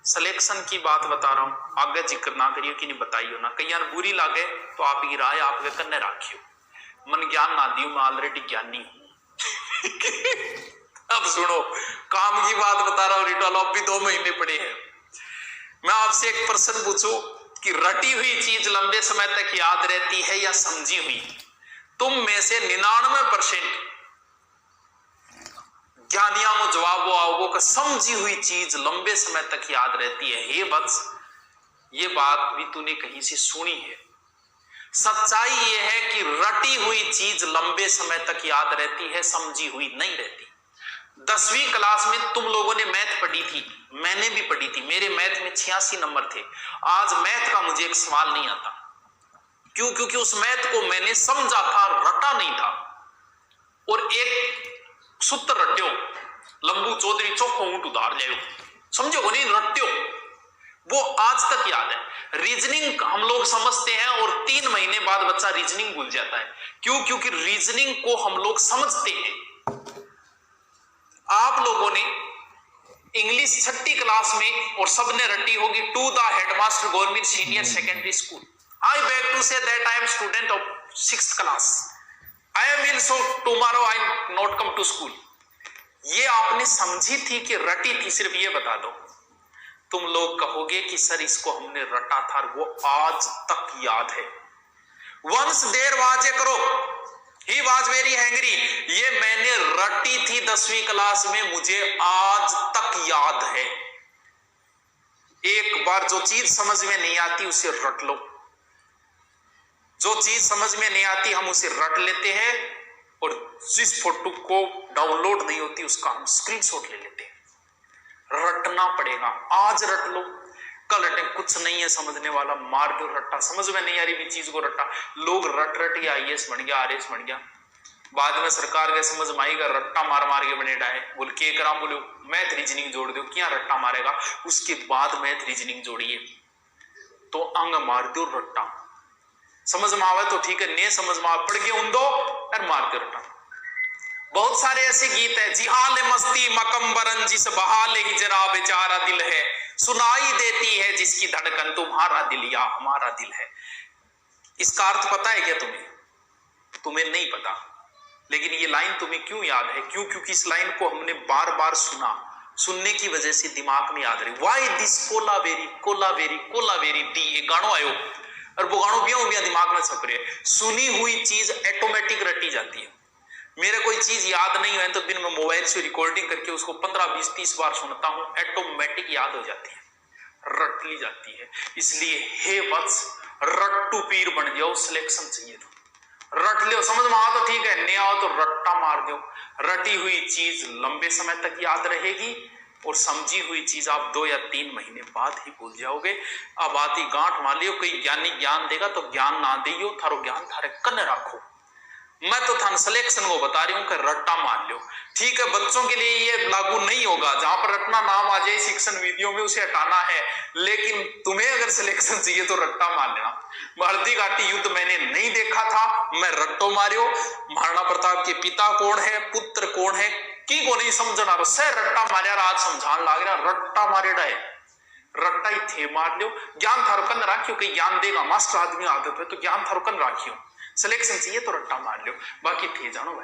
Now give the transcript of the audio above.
Selection की बात बता रहा हूं, आगे जिक्र ना करियो कि नहीं बताइयो ना, कई बुरी लागे तो आप की राय आपके कन्ने राखियो, मन ज्ञान ना दियो, मैं ऑलरेडी ज्ञानी हूं। अब सुनो, काम की बात बता रहा हूं, रिटर्न अब भी 2 महीने पड़े हैं। मैं आपसे एक प्रश्न पूछूं कि रटी हुई चीज लंबे समय तक याद रहती है या समझी हुई? तुम में से 99% ज्ञानियों को जवाब वो आओगे कि समझी हुई चीज लंबे समय तक याद रहती है। हे वत्स, ये बात भी तूने कहीं से सुनी है। सच्चाई ये है कि रटी हुई चीज लंबे समय तक याद रहती है, समझी हुई नहीं रहती। 10वीं क्लास में तुम लोगों ने मैथ पढ़ी थी, मैंने भी पढ़ी थी, मेरे मैथ में 86 नंबर थे। आज मैथ का मुझे एक सवाल नहीं आता। क्यों? क्योंकि उस मैथ को मैंने समझा था, रटा नहीं था। और एक सूत्र रट्यो, लंबू चौधरी चौखो ऊंट उधार ले, समझो नहीं, रट्यो, वो आज तक याद है। रीजनिंग हम लोग समझते हैं और 3 महीने बाद बच्चा रीजनिंग भूल जाता है। क्यों? क्योंकि रीजनिंग को हम लोग समझते हैं। आप लोगों ने इंग्लिश 6ठी क्लास में और सबने रटी होगी, to the headmaster government senior secondary school. I beg to say that I am student of 6th class. I am in so tomorrow I not come to school. ये आपने समझी थी कि रटी थी? सिर्फ ये बता दो। तुम लोग कहोगे कि सर इसको हमने रटा था, वो आज तक याद है। वंस देर वाज ए करो, ही वाज वेरी हैंग्री, ये मैंने रटी थी 10वीं क्लास में, मुझे आज तक याद है। एक बार जो चीज समझ में नहीं आती उसे रट लो। जो चीज समझ में नहीं आती हम उसे रट लेते हैं, और जिस फोटो को डाउनलोड नहीं होती उसका हम स्क्रीनशॉट ले लेते हैं। रटना पड़ेगा, आज रट लो, कल रटे, कुछ नहीं है समझने वाला, मार दो रट्टा। समझ में नहीं आ रही भी चीज को रट्टा। लोग रट रट के IAS बन गया, RS बन गया, बाद में सरकार के समझ में आएगा रट्टा मार मार के बने डाए। बोल के करा, बोलो मैथ रीजनिंग जोड़ दो, क्या रट्टा मारेगा? उसके बाद मैथ रीजनिंग जोड़िए तो अंग मार दो रट्टा। समझ में आवे तो ठीक है, नहीं समझ में पढ़ के उन दो और मार दो रट्टा। बहुत सारे ऐसे गीत है, जिहाल मस्ती मकम्बरन जिस बहाल हिजरा बेचारा दिल है, सुनाई देती है जिसकी धड़कन तुम्हारा दिल या हमारा दिल है। इसका अर्थ पता है क्या तुम्हें? तुम्हें नहीं पता, लेकिन ये लाइन तुम्हें क्यों याद है? क्यों? क्योंकि इस लाइन को हमने बार बार सुना, सुनने की वजह से दिमाग में याद रही। वाई दिस कोलावेरी कोलावेरी कोलावेरी दी, एक गानो आयो और वो गानो बिया दिमाग में छप रहे। सुनी हुई चीज ऑटोमेटिक रटी जाती है। मेरे कोई चीज याद नहीं है तो दिन में मोबाइल से रिकॉर्डिंग करके उसको 15, 20, 30 बार सुनता हूं, ऑटोमेटिक याद हो जाती है, रट ली जाती है। इसलिए हे वत्स, रट्टू पीर बन जाओ। सिलेक्शन चाहिए तो रट लो, समझ में आओ तो ठीक है, नहीं आओ तो रट्टा मार दो। रटी हुई चीज लंबे समय तक याद रहेगी और समझी हुई चीज आप 2 या 3 महीने बाद ही भूल जाओगे। अब आती गांठ मान लियो, कोई ज्ञानी ज्ञान देगा तो ज्ञान ना दियो, थारो ज्ञान थारे कन रखो। मैं तो थान सिलेक्शन को बता रही हूं कि रट्टा मान लो। ठीक है, बच्चों के लिए ये लागू नहीं होगा, जहां पर रटना नाम आ जाए शिक्षण विधियों में उसे हटाना है, लेकिन तुम्हें अगर सिलेक्शन चाहिए तो रट्टा मान लेना। भारती घाटी युद्ध मैंने नहीं देखा था, मैं रट्टो मारियो। महाराणा प्रताप के पिता कौन है, पुत्र कौन है, की को नहीं समझना, सह रट्टा मारिया, आज समझान लाग रहा, रट्टा मारेड़ा है, रट्टा ही थे मार लो। ज्ञान थारुकन राखियो, कहीं ज्ञान देगा मास्टर आदमी आदत है तो ज्ञान थारुकन राखियो। सिलेक्शन चाहिए तो रट्टा मार लो, बाकी थे जानो भाई।